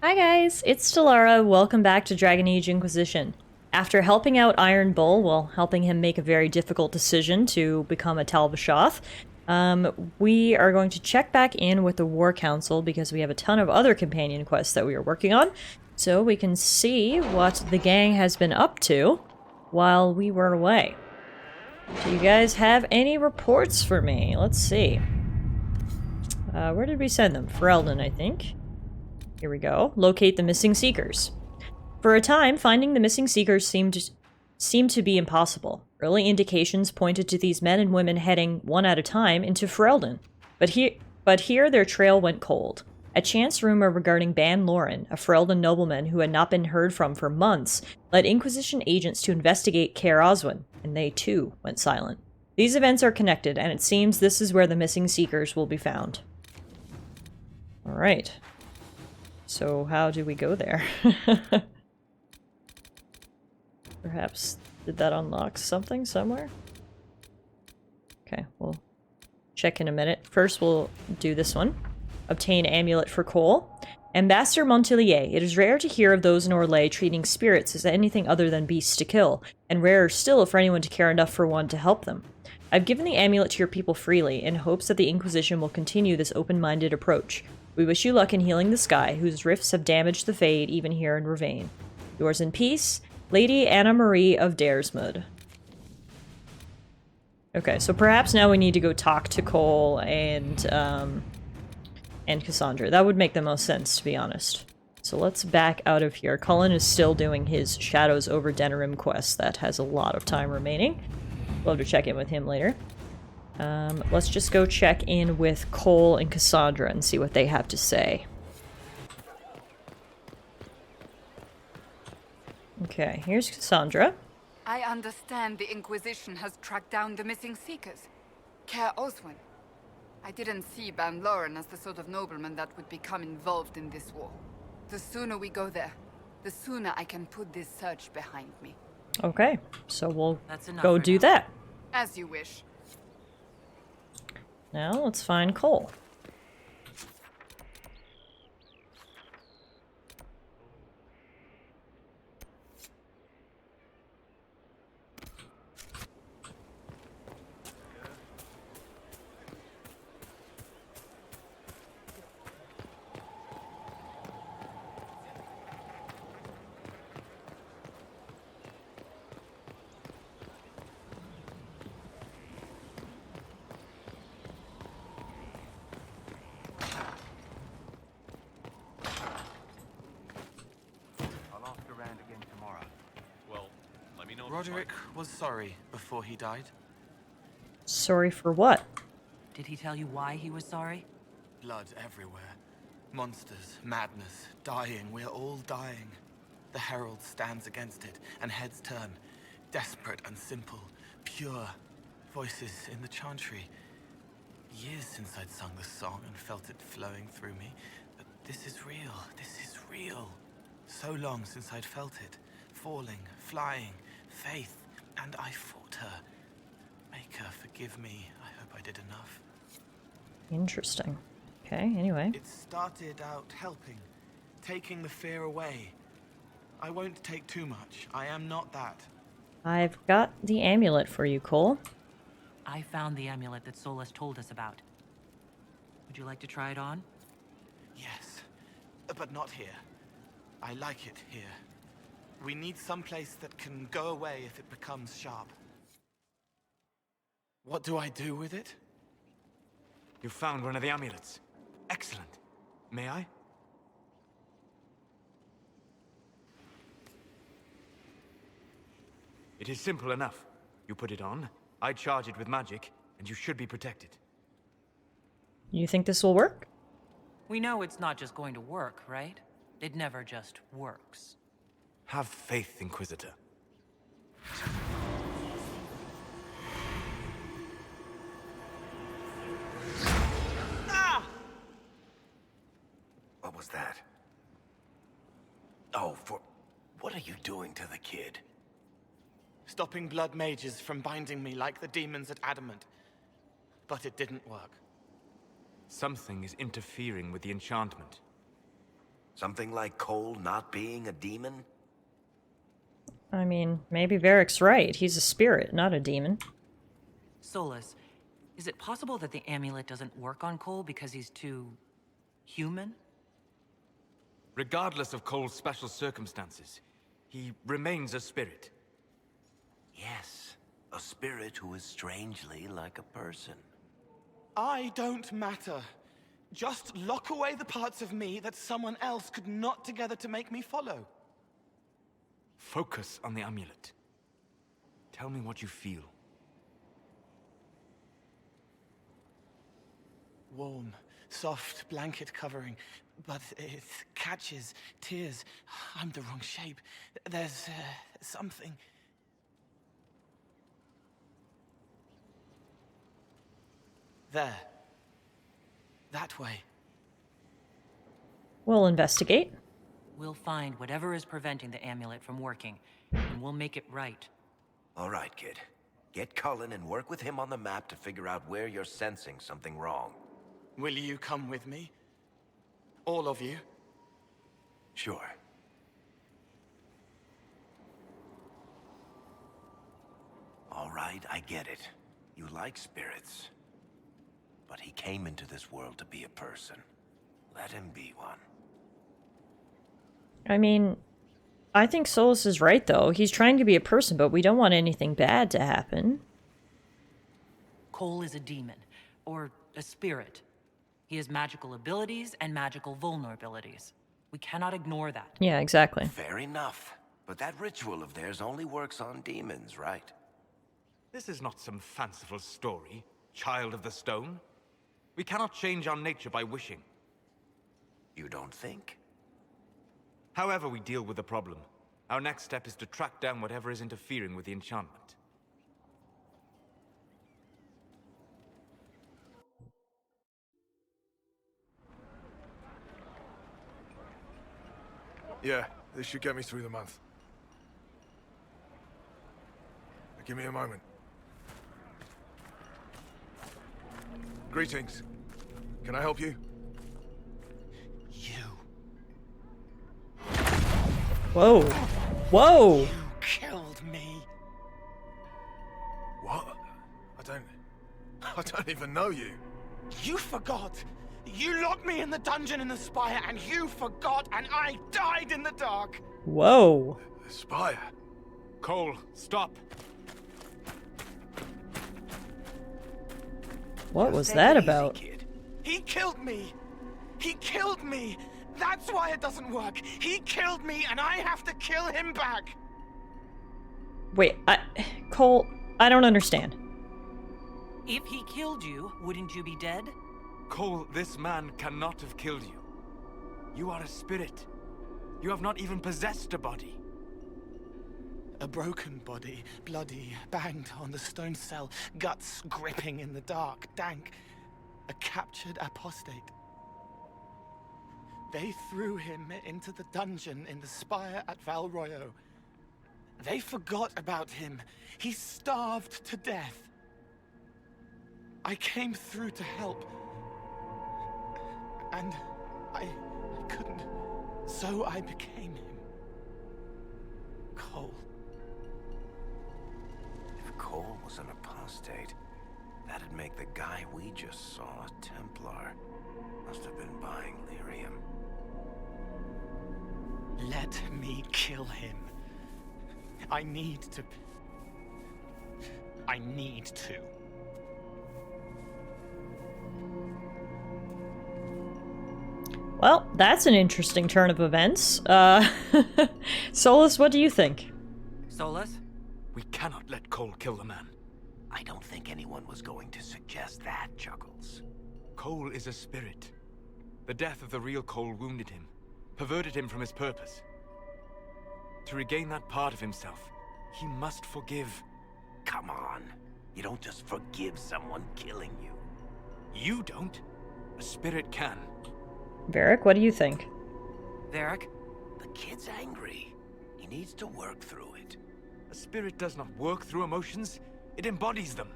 Hi guys, it's Tallara. Welcome back to Dragon Age Inquisition. After helping out Iron Bull, well, helping him make a very difficult decision to become a Tal-Vashoth, we are going to check back in with the War Council because we have a ton of other companion quests that we are working on, so we can see what the gang has been up to while we were away. Do you guys have any reports for me? Let's see. Where did we send them? Ferelden, I think. Here we go. Locate the missing Seekers. For a time, finding the missing Seekers seemed to be impossible. Early indications pointed to these men and women heading, one at a time, into Ferelden. But here their trail went cold. A chance rumor regarding Ban Loren, a Ferelden nobleman who had not been heard from for months, led Inquisition agents to investigate Kaer Oswin, and they too went silent. These events are connected, and it seems this is where the missing Seekers will be found. Alright. So how do we go there? Perhaps, did that unlock something somewhere? Okay, we'll check in a minute. First, we'll do this one. Obtain amulet for Cole. Ambassador Montilier, it is rare to hear of those in Orlais treating spirits as anything other than beasts to kill, and rarer still for anyone to care enough for one to help them. I've given the amulet to your people freely, in hopes that the Inquisition will continue this open-minded approach. We wish you luck in healing the sky, whose rifts have damaged the Fade even here in Ravain. Yours in peace, Lady Anna Marie of Daresmud. Okay, so perhaps now we need to go talk to Cole and Cassandra. That would make the most sense, to be honest. So let's back out of here. Cullen is still doing his Shadows over Denerim quest. That has a lot of time remaining. We'll have to check in with him later. Let's just go check in with Cole and Cassandra and see what they have to say. Okay, here's Cassandra. I understand the Inquisition has tracked down the missing Seekers. Kaer Oswin. I didn't see Ban Loren as the sort of nobleman that would become involved in this war. The sooner we go there, the sooner I can put this search behind me. Okay, so we'll go do that. As you wish. Now let's find Cole. Roderick was sorry before he died. Sorry for what? Did he tell you why he was sorry? Blood everywhere. Monsters, madness, dying. We're all dying. The Herald stands against it, and heads turn. Desperate and simple. Pure. Voices in the chantry. Years since I'd sung the song and felt it flowing through me. But this is real. This is real. So long since I'd felt it. Falling, flying. Faith, and I fought her. Make her forgive me. I hope I did enough. Interesting. Okay, anyway. It started out helping, taking the fear away. I won't take too much. I am not that. I've got the amulet for you, Cole. I found the amulet that Solus told us about. Would you like to try it on? Yes, but not here. I like it here. We need some place that can go away if it becomes sharp. What do I do with it? You found one of the amulets. Excellent. May I? It is simple enough. You put it on, I charge it with magic, and you should be protected. You think this will work? We know it's not just going to work, right? It never just works. Have faith, Inquisitor. Ah! What was that? Oh, what are you doing to the kid? Stopping blood mages from binding me like the demons at Adamant. But it didn't work. Something is interfering with the enchantment. Something like Cole not being a demon? I mean, maybe Varric's right. He's a spirit, not a demon. Solus, is it possible that the amulet doesn't work on Cole because he's too... human? Regardless of Cole's special circumstances, he remains a spirit. Yes, a spirit who is strangely like a person. I don't matter. Just lock away the parts of me that someone else could knot together to make me follow. Focus on the amulet. Tell me what you feel. Warm, soft blanket covering, but it catches tears. I'm the wrong shape. There's something. There. That way. We'll investigate. We'll find whatever is preventing the amulet from working, and we'll make it right. All right, kid. Get Cullen and work with him on the map to figure out where you're sensing something wrong. Will you come with me? All of you? Sure. All right, I get it. You like spirits. But he came into this world to be a person. Let him be one. I mean, I think Solus is right, though. He's trying to be a person, but we don't want anything bad to happen. Cole is a demon, or a spirit. He has magical abilities and magical vulnerabilities. We cannot ignore that. Yeah, exactly. Fair enough. But that ritual of theirs only works on demons, right? This is not some fanciful story, child of the stone. We cannot change our nature by wishing. You don't think? However we deal with the problem, our next step is to track down whatever is interfering with the enchantment. Yeah, this should get me through the month. Give me a moment. Greetings. Can I help you? You. Whoa. Whoa! You killed me. What? I don't even know you. You forgot. You locked me in the dungeon in the spire, and you forgot, and I died in the dark. Whoa. The spire. Cole, stop! What was Take that it easy, about? kid. He killed me. He killed me. That's why it doesn't work. He killed me, and I have to kill him back. Wait, Cole, I don't understand. If he killed you, wouldn't you be dead? Cole, this man cannot have killed you. You are a spirit. You have not even possessed a body. A broken body, bloody, banged on the stone cell, guts gripping in the dark, dank. A captured apostate. They threw him into the dungeon in the spire at Val Royo. They forgot about him. He starved to death. I came through to help. And I couldn't. So I became him. Cole. If Cole was an apostate, that'd make the guy we just saw a Templar. Must have been buying lyrium. Let me kill him. I need to. Well, that's an interesting turn of events. Solus, what do you think? Solus? We cannot let Cole kill the man. I don't think anyone was going to suggest that, Chuckles. Cole is a spirit. The death of the real Cole wounded him, perverted him from his purpose. To regain that part of himself, he must forgive. Come on. You don't just forgive someone killing you. You don't. A spirit can. Varric, what do you think? Varric? The kid's angry. He needs to work through it. A spirit does not work through emotions, it embodies them.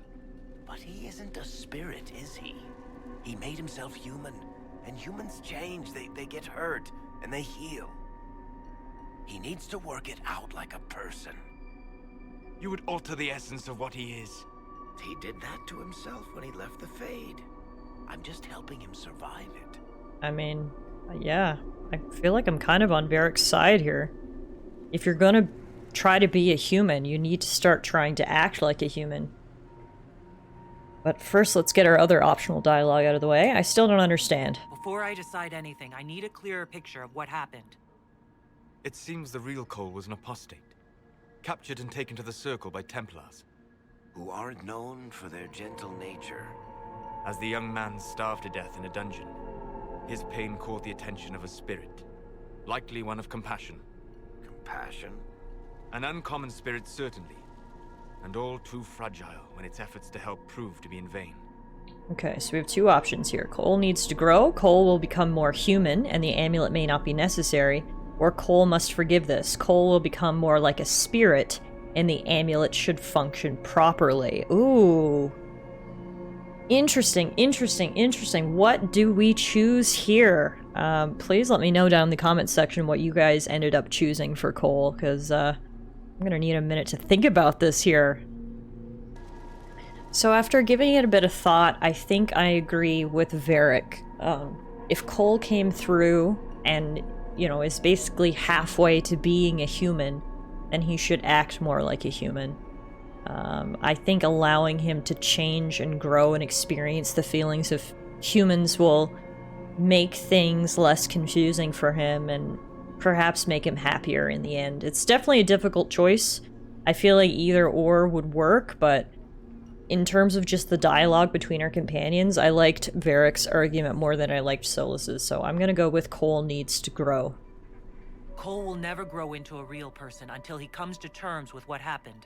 But he isn't a spirit, is he? He made himself human. And humans change, they get hurt. and they heal. He needs to work it out like a person. You would alter the essence of what he is. He did that to himself when he left the Fade. I'm just helping him survive it. I mean, yeah. I feel like I'm kind of on Varric's side here. If you're gonna try to be a human, you need to start trying to act like a human. But first, let's get our other optional dialogue out of the way. I still don't understand. Before I decide anything, I need a clearer picture of what happened. It seems the real Cole was an apostate, captured and taken to the Circle by Templars. Who aren't known for their gentle nature. As the young man starved to death in a dungeon, his pain caught the attention of a spirit, likely one of compassion. Compassion? An uncommon spirit, certainly, and all too fragile when its efforts to help prove to be in vain. Okay, so we have two options here. Cole needs to grow, Cole will become more human, and the amulet may not be necessary, or Cole must forgive this. Cole will become more like a spirit, and the amulet should function properly. Ooh. Interesting, interesting, interesting. What do we choose here? Please let me know down in the comments section what you guys ended up choosing for Cole, because I'm gonna need a minute to think about this here. So after giving it a bit of thought, I think I agree with Varric. If Cole came through and, you know, is basically halfway to being a human, then he should act more like a human. I think allowing him to change and grow and experience the feelings of humans will make things less confusing for him and perhaps make him happier in the end. It's definitely a difficult choice. I feel like either or would work, but in terms of just the dialogue between our companions, I liked Varric's argument more than I liked Solas's, so I'm gonna go with Cole needs to grow. Cole will never grow into a real person until he comes to terms with what happened.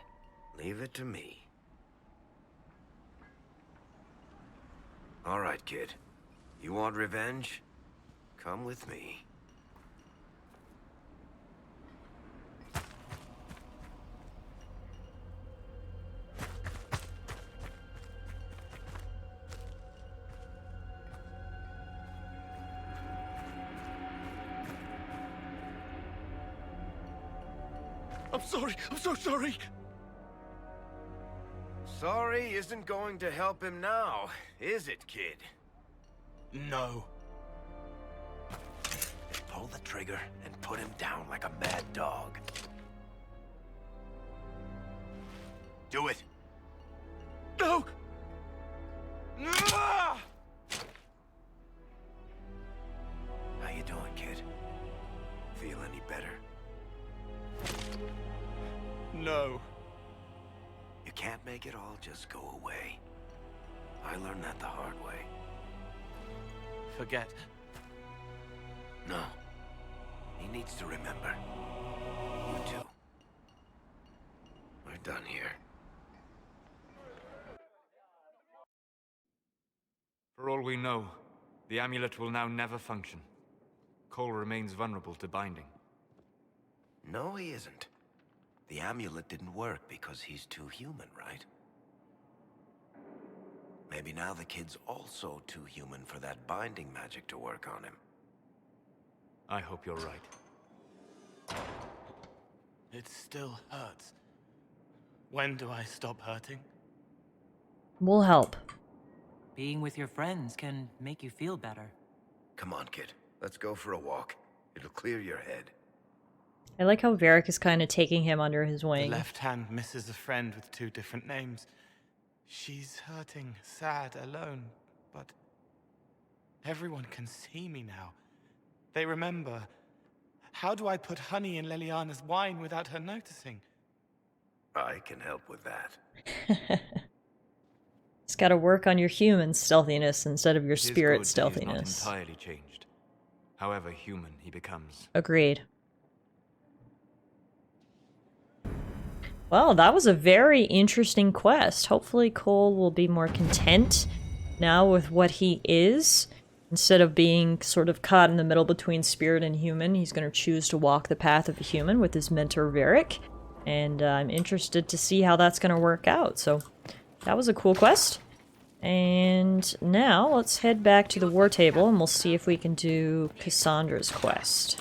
Leave it to me. All right, kid. You want revenge? Come with me. I'm sorry. I'm so sorry. Sorry isn't going to help him now, is it, kid? No. Pull the trigger and put him down like a mad dog. Do it. No! How you doing, kid? Feel any better? No. You can't make it all just go away. I learned that the hard way. Forget. No. He needs to remember. You too. We're done here. For all we know, the amulet will now never function. Cole remains vulnerable to binding. No, he isn't. The amulet didn't work because he's too human, right? Maybe now the kid's also too human for that binding magic to work on him. I hope you're right. It still hurts. When do I stop hurting? We'll help. Being with your friends can make you feel better. Come on, kid. Let's go for a walk. It'll clear your head. I like how Varric is kind of taking him under his The wing. left hand misses a friend with 2 different names. She's hurting, sad, alone, but everyone can see me now. They remember. How do I put honey in Leliana's wine without her noticing? I can help with that. It's gotta work on your human stealthiness instead of your It is spirit good that stealthiness. He's not entirely changed. However human he becomes. Agreed. Well, that was a very interesting quest. Hopefully Cole will be more content now with what he is. Instead of being sort of caught in the middle between spirit and human, he's going to choose to walk the path of a human with his mentor Varric. And I'm interested to see how that's going to work out. So that was a cool quest. And now let's head back to the war table and we'll see if we can do Cassandra's quest.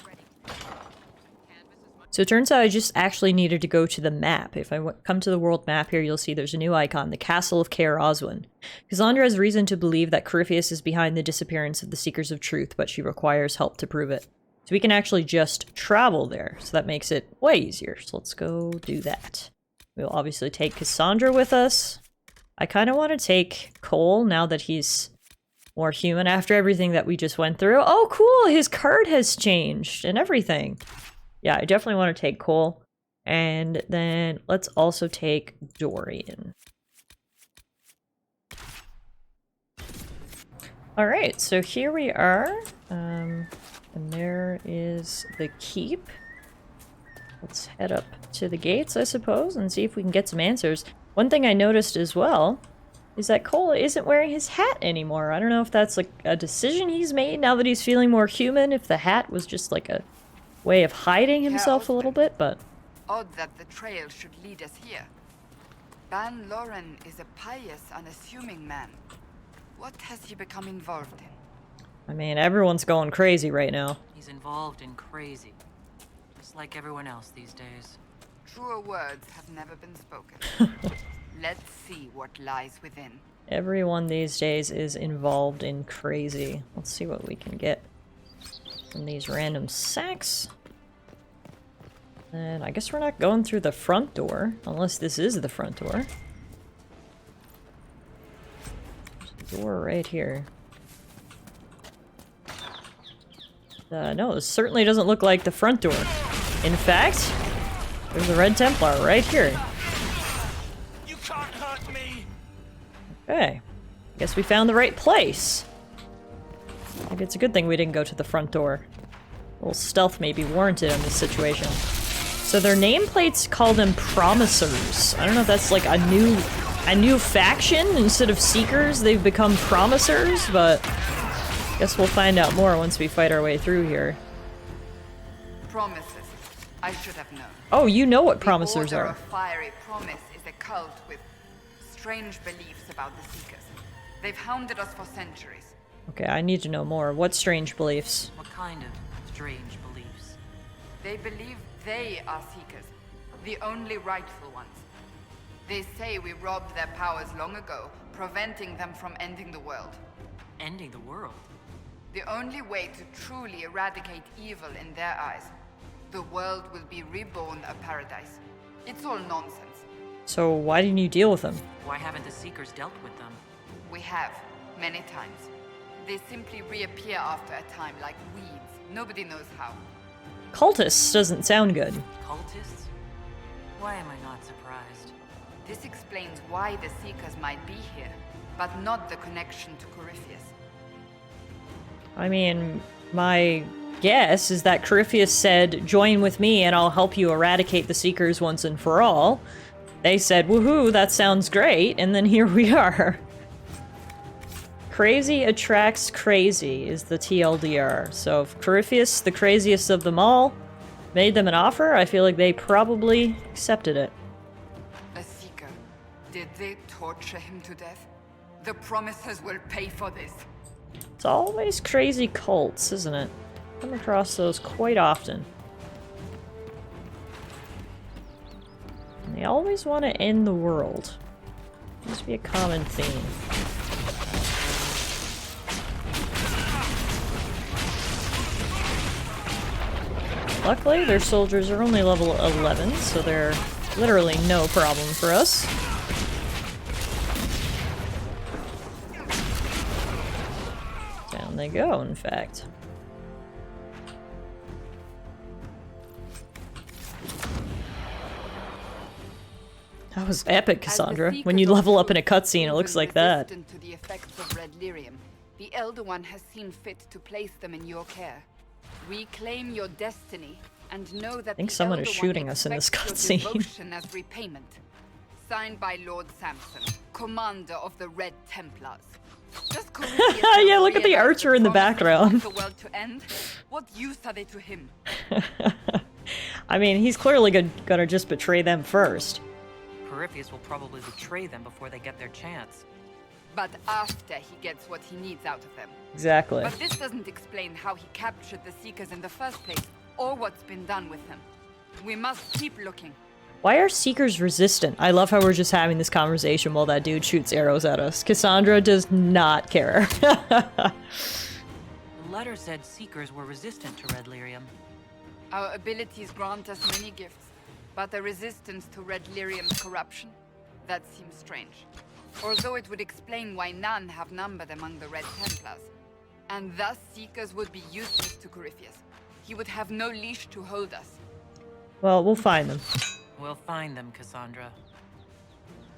So it turns out I just actually needed to go to the map. If I come to the world map here, you'll see there's a new icon, the Castle of Kaer Oswin. Cassandra has reason to believe that Corypheus is behind the disappearance of the Seekers of Truth, but she requires help to prove it. So we can actually just travel there, so that makes it way easier. So let's go do that. We'll obviously take Cassandra with us. I kind of want to take Cole now that he's more human after everything that we just went through. Oh, cool! His card has changed and everything. Yeah, I definitely want to take Cole. And then let's also take Dorian. Alright, so here we are. And there is the keep. Let's head up to the gates, I suppose, and see if we can get some answers. One thing I noticed as well is that Cole isn't wearing his hat anymore. I don't know if that's like a decision he's made now that he's feeling more human, if the hat was just like a way of hiding himself a little bit, but... Odd that the trail should lead us here. Ban Loren is a pious, unassuming man. What has he become involved in? I mean, everyone's going crazy right now. He's involved in crazy. Just like everyone else these days. Truer words have never been spoken. Let's see what lies within. Everyone these days is involved in crazy. Let's see what we can get from these random sacks. And I guess we're not going through the front door, unless this is the front door. There's a door right here. No, this certainly doesn't look like the front door. In fact, there's a Red Templar right here. You can't hurt me! Okay. Guess we found the right place. Maybe it's a good thing we didn't go to the front door. A little stealth may be warranted in this situation. So their nameplates call them Promisers. I don't know if that's like a new faction. Instead of Seekers, they've become Promisers, but guess we'll find out more once we fight our way through here. Promises. I should have known. Oh, you know what Promisers The Order are. of Fiery Promise is a cult with strange beliefs about the Seekers. They've hounded us for centuries. Okay, I need to know more. What strange beliefs? What kind of strange beliefs? They believe they are Seekers, the only rightful ones. They say we robbed their powers long ago, preventing them from ending the world. Ending the world? The only way to truly eradicate evil in their eyes, the world will be reborn a paradise. It's all nonsense. So why didn't you deal with them? Why haven't the Seekers dealt with them? We have, many times. They simply reappear after a time like weeds. Nobody knows how. Cultists doesn't sound good. Cultists? Why am I not surprised? This explains why the Seekers might be here, but not the connection to Corypheus. I mean, my guess is that Corypheus said, join with me and I'll help you eradicate the Seekers once and for all. They said, woohoo, that sounds great, and then here we are. Crazy attracts crazy is the TLDR. So if Corypheus, the craziest of them all, made them an offer, I feel like they probably accepted it. A Seeker. Did they torture him to death? The Promisers will pay for this. It's always crazy cults, isn't it? Come across those quite often. And they always want to end the world. Must be a common theme. Luckily, their soldiers are only level 11, so they're literally no problem for us. Down they go, in fact. That was epic, Cassandra. When you level up in a cutscene, it looks like that. To the effects of red lyrium, the Elder One has seen fit to place them in your care. Reclaim your destiny and know that I think someone is shooting us in this cutscene. Devotion as repayment. Signed by Lord Samson, commander of the Red Templars. Yeah, look at the archer in the background. The world to end? What use are they to him? I mean, he's clearly gonna just betray them first. Corypheus will probably betray them before they get their chance. But after he gets what he needs out of them. Exactly. But this doesn't explain how he captured the Seekers in the first place, or what's been done with them. We must keep looking. Why are Seekers resistant? I love how we're just having this conversation while that dude shoots arrows at us. Cassandra does not care. The letter said Seekers were resistant to red lyrium. Our abilities grant us many gifts, but a resistance to red lyrium's corruption? That seems strange. Although it would explain why none have numbered among the Red Templars. And thus Seekers would be useless to Corypheus. He would have no leash to hold us. Well, we'll find them. We'll find them, Cassandra.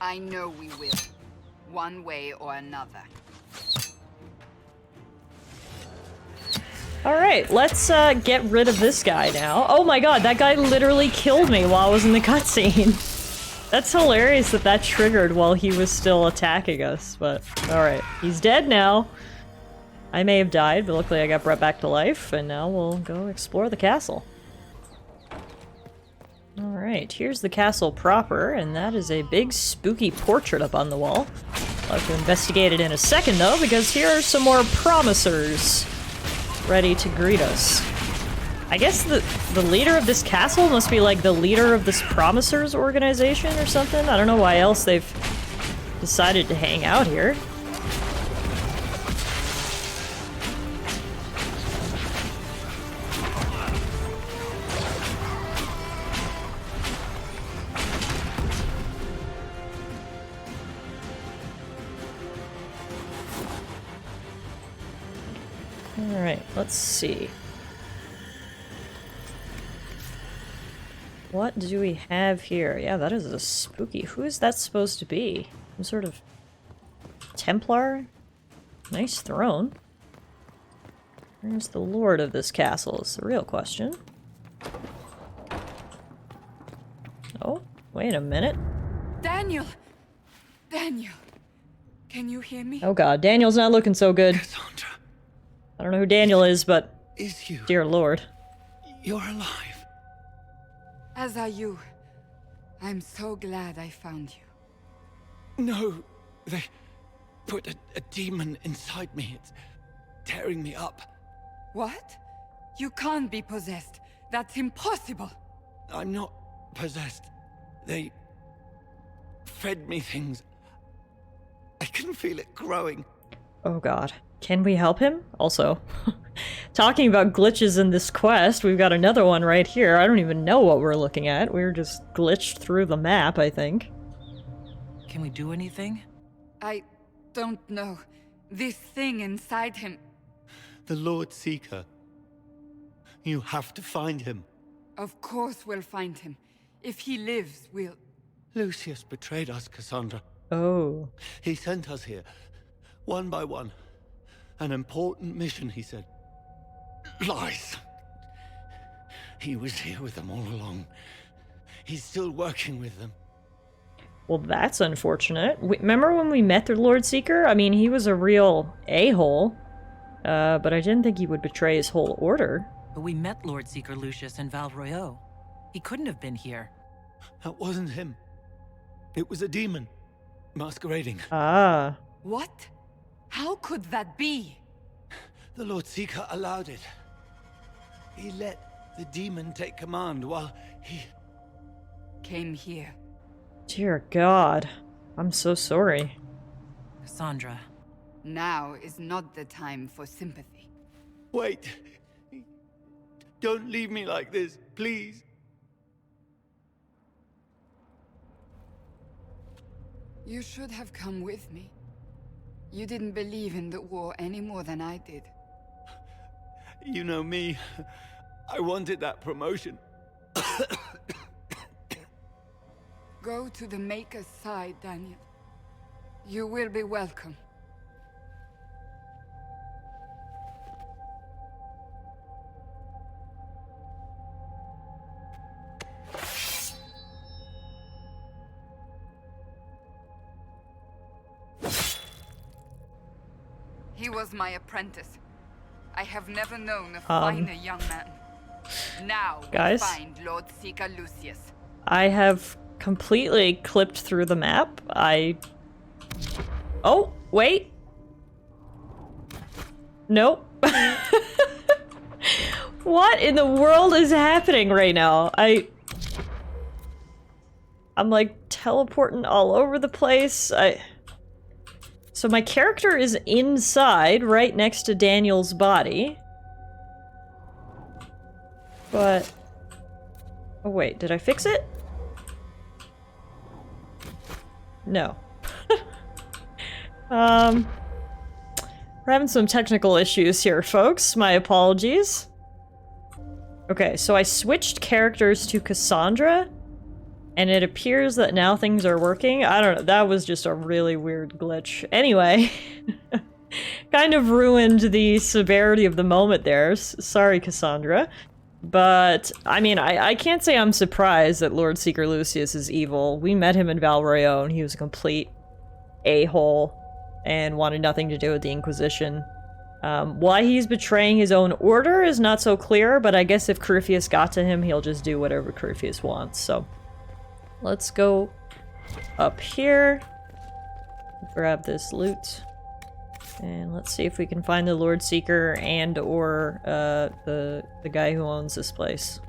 I know we will. One way or another. Alright, let's get rid of this guy now. Oh my god, that guy literally killed me while I was in the cutscene. That's hilarious that that triggered while he was still attacking us, but alright. He's dead now. I may have died, but luckily I got brought back to life, and now we'll go explore the castle. Alright, here's the castle proper, and that is a big spooky portrait up on the wall. I'll have to investigate it in a second though, because here are some more promisers ready to greet us. I guess the leader of this castle must be like the leader of this promisers organization or something? I don't know why else they've decided to hang out here. Alright, let's see. What do we have here? Yeah, that is a spooky... Who is that supposed to be? Some sort of... Templar? Nice throne. Where's the lord of this castle is the real question. Oh, wait a minute. Daniel! Daniel! Can you hear me? Oh god, Daniel's not looking so good. Cassandra, I don't know who Daniel is, but... is you? Dear lord. You're alive. As are you. I'm so glad I found you. No, they put a demon inside me. It's tearing me up. What? You can't be possessed. That's impossible. I'm not possessed. They fed me things. I can feel it growing. Oh god. Can we help him? Also, talking about glitches in this quest, we've got another one right here. I don't even know what we're looking at. We're just glitched through the map, I think. Can we do anything? I don't know. This thing inside him... The Lord Seeker. You have to find him. Of course we'll find him. If he lives, we'll... Lucius betrayed us, Cassandra. Oh. He sent us here, one by one. An important mission, he said. Lies. He was here with them all along. He's still working with them. Well, that's unfortunate. Remember when we met the Lord Seeker? I mean, he was a real a-hole. But I didn't think he would betray his whole order. But we met Lord Seeker Lucius in Val Royeaux. He couldn't have been here. That wasn't him. It was a demon. Masquerading. Ah. What? How could that be? The Lord Seeker allowed it. He let the demon take command while he... Came here. Dear God. I'm so sorry. Cassandra. Now is not the time for sympathy. Wait. Don't leave me like this, please. You should have come with me. You didn't believe in the war any more than I did. You know me. I wanted that promotion. Go to the Maker's side, Daniel. You will be welcome. He was my apprentice. I have never known a finer young man. Now guys? we find Lord Seeker Lucius. I have completely clipped through the map. Oh, wait. Nope. What in the world is happening right now? I'm like teleporting all over the place. So my character is inside, right next to Daniel's body. But... oh wait, did I fix it? No. We're having some technical issues here, folks. My apologies. Okay, so I switched characters to Cassandra, and it appears that now things are working. I don't know, that was just a really weird glitch. Anyway, kind of ruined the severity of the moment there. Sorry, Cassandra. But, I mean, I can't say I'm surprised that Lord Seeker Lucius is evil. We met him in Val Royeaux, and he was a complete a-hole and wanted nothing to do with the Inquisition. Why he's betraying his own order is not so clear, but I guess if Corypheus got to him, he'll just do whatever Corypheus wants, so... let's go up here, grab this loot, and let's see if we can find the Lord Seeker and or the guy who owns this place.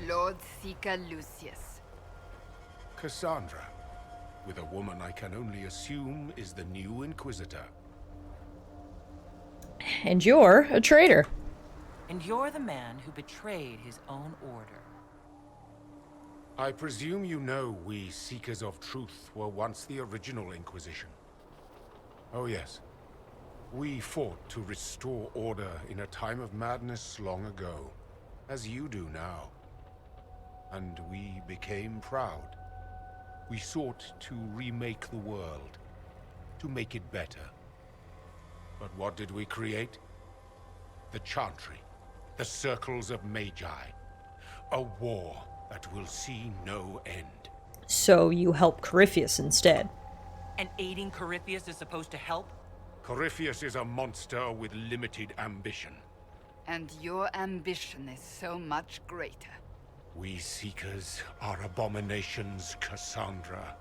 Lord Seeker Lucius. Cassandra, with a woman I can only assume is the new Inquisitor. And you're a traitor. And you're the man who betrayed his own order. I presume you know we Seekers of Truth were once the original Inquisition. Oh yes. We fought to restore order in a time of madness long ago, as you do now. And we became proud. We sought to remake the world, to make it better. But what did we create? The Chantry, the Circles of Magi. A war that will see no end. So you help Corypheus instead. And aiding Corypheus is supposed to help? Corypheus is a monster with limited ambition. And your ambition is so much greater. We Seekers are abominations, Cassandra.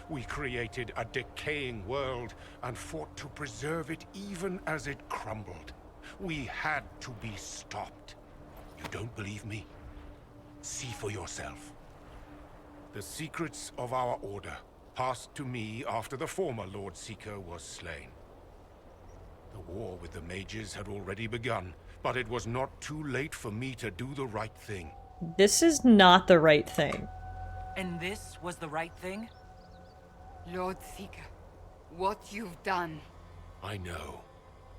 We created a decaying world and fought to preserve it even as it crumbled. We had to be stopped. You don't believe me? See for yourself. The secrets of our order passed to me after the former Lord Seeker was slain. The war with the mages had already begun, but it was not too late for me to do the right thing. This is not the right thing. And this was the right thing? Lord Seeker, what you've done... I know.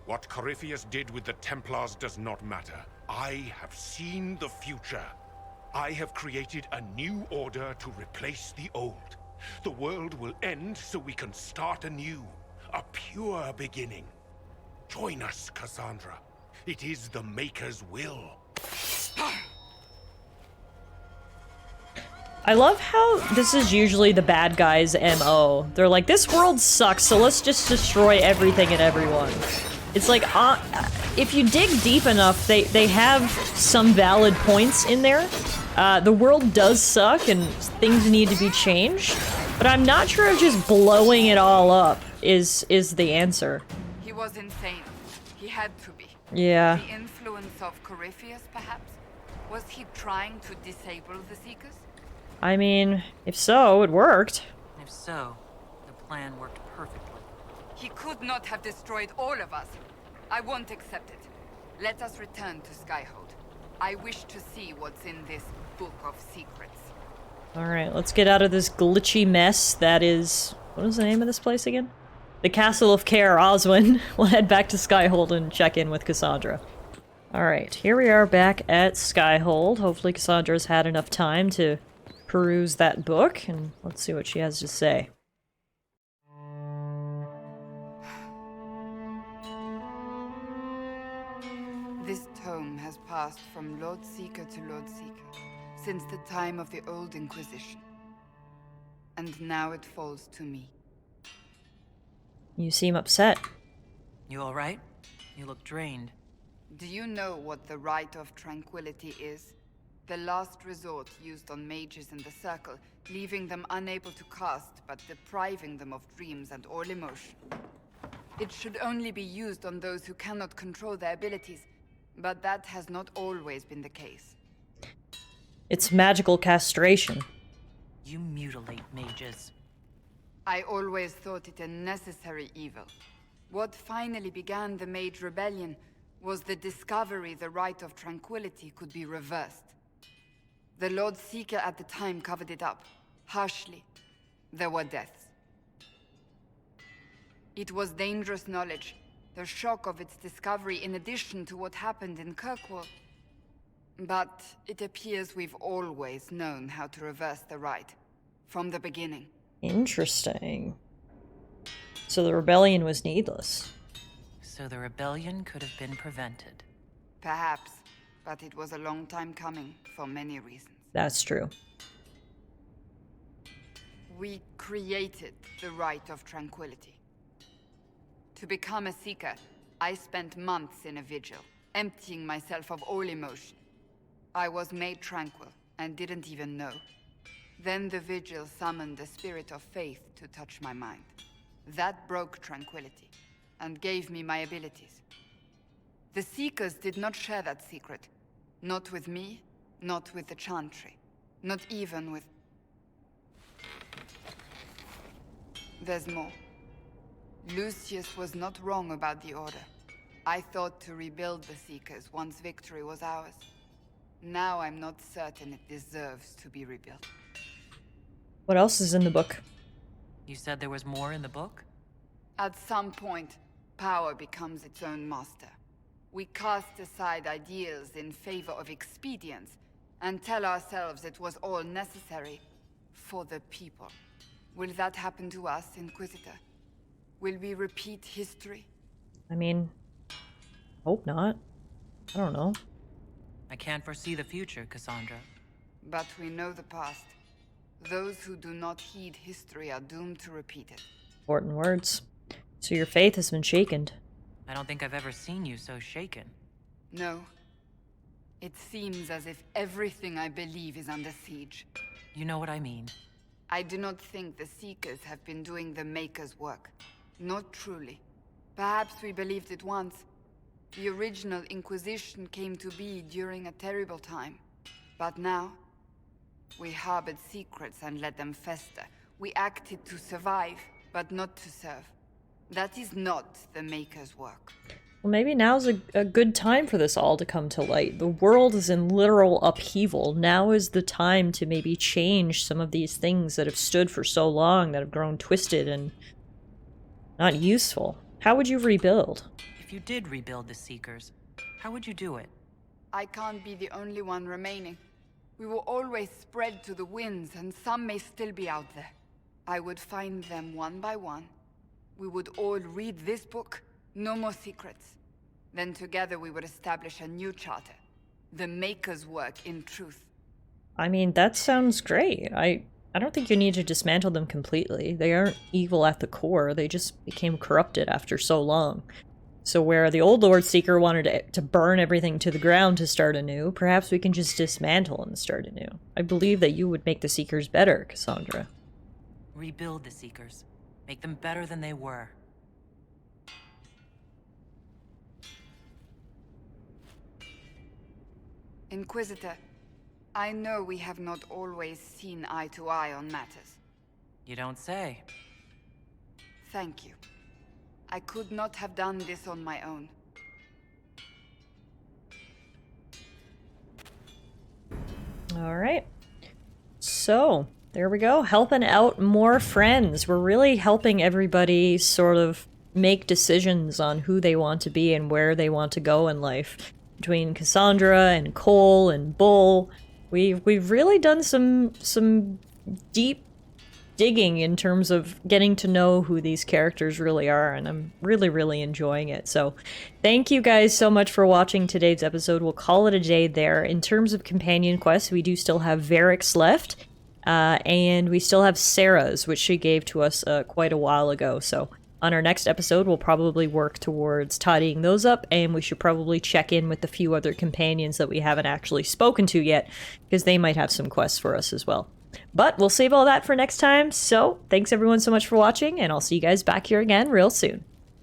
What Corypheus did with the Templars does not matter. I have seen the future. I have created a new order to replace the old. The world will end so we can start anew. A pure beginning. Join us, Cassandra. It is the Maker's will. I love how this is usually the bad guy's MO. They're like, this world sucks, so let's just destroy everything and everyone. It's like, if you dig deep enough, they have some valid points in there. The world does suck and things need to be changed, but I'm not sure if just blowing it all up is the answer. He was insane. He had to be. Yeah. The influence of Corypheus, perhaps? Was he trying to disable the Seekers? I mean, if so, it worked. If so, the plan worked perfectly. He could not have destroyed all of us. I won't accept it. Let us return to Skyhold. I wish to see what's in this book of secrets. Alright, let's get out of this glitchy mess that is... What is the name of this place again? The Castle of Care Oswin. We'll head back to Skyhold and check in with Cassandra. Alright, here we are back at Skyhold. Hopefully Cassandra's had enough time to peruse that book, and let's see what she has to say. This tome has passed from Lord Seeker to Lord Seeker since the time of the Old Inquisition. And now it falls to me. You seem upset. You alright? You look drained. Do you know what the Rite of Tranquility is? The last resort used on mages in the Circle, leaving them unable to cast, but depriving them of dreams and all emotion. It should only be used on those who cannot control their abilities, but that has not always been the case. It's magical castration. You mutilate mages. I always thought it a necessary evil. What finally began the Mage Rebellion was the discovery the Rite of Tranquility could be reversed. The Lord Seeker at the time covered it up, harshly. There were deaths. It was dangerous knowledge, the shock of its discovery in addition to what happened in Kirkwall. But it appears we've always known how to reverse the Rite, from the beginning. Interesting. So the rebellion was needless. So the rebellion could have been prevented. Perhaps, but it was a long time coming, for many reasons. That's true. We created the Rite of Tranquility. To become a Seeker, I spent months in a vigil, emptying myself of all emotion. I was made tranquil, and didn't even know. Then the vigil summoned a spirit of faith to touch my mind. That broke tranquility, and gave me my abilities. The Seekers did not share that secret. Not with me, not with the Chantry, not even with... There's more. Lucius was not wrong about the Order. I thought to rebuild the Seekers once victory was ours. Now I'm not certain it deserves to be rebuilt. What else is in the book? You said there was more in the book? At some point, power becomes its own master. We cast aside ideals in favor of expedience, and tell ourselves it was all necessary for the people. Will that happen to us, Inquisitor? Will we repeat history? I mean, hope not. I don't know. I can't foresee the future, Cassandra. But we know the past. Those who do not heed history are doomed to repeat it. Important words. So your faith has been shaken. I don't think I've ever seen you so shaken. No. It seems as if everything I believe is under siege. You know what I mean. I do not think the Seekers have been doing the Maker's work. Not truly. Perhaps we believed it once. The original Inquisition came to be during a terrible time. But now, we harbored secrets and let them fester. We acted to survive, but not to serve. That is not the Maker's work. Well, maybe now's a good time for this all to come to light. The world is in literal upheaval. Now is the time to maybe change some of these things that have stood for so long, that have grown twisted and not useful. How would you rebuild? If you did rebuild the Seekers, how would you do it? I can't be the only one remaining. We will always spread to the winds, and some may still be out there. I would find them one by one. We would all read this book. No more secrets. Then together we would establish a new charter. The Maker's work in truth. I mean, that sounds great. I don't think you need to dismantle them completely. They aren't evil at the core. They just became corrupted after so long. So where the old Lord Seeker wanted to burn everything to the ground to start anew, perhaps we can just dismantle and start anew. I believe that you would make the Seekers better, Cassandra. Rebuild the Seekers. Make them better than they were. Inquisitor, I know we have not always seen eye to eye on matters. You don't say. Thank you. I could not have done this on my own. All right. So, there we go. Helping out more friends. We're really helping everybody sort of make decisions on who they want to be and where they want to go in life. Between Cassandra and Cole and Bull, we've really done some deep digging in terms of getting to know who these characters really are, and I'm really enjoying it. So thank you guys so much for watching today's episode. We'll call it a day there. In terms of companion quests, we do still have Varric's left, and we still have Sarah's, which she gave to us quite a while ago. So on our next episode, we'll probably work towards tidying those up, and we should probably check in with the few other companions that we haven't actually spoken to yet, because they might have some quests for us as well. But we'll save all that for next time, so thanks everyone so much for watching, and I'll see you guys back here again real soon.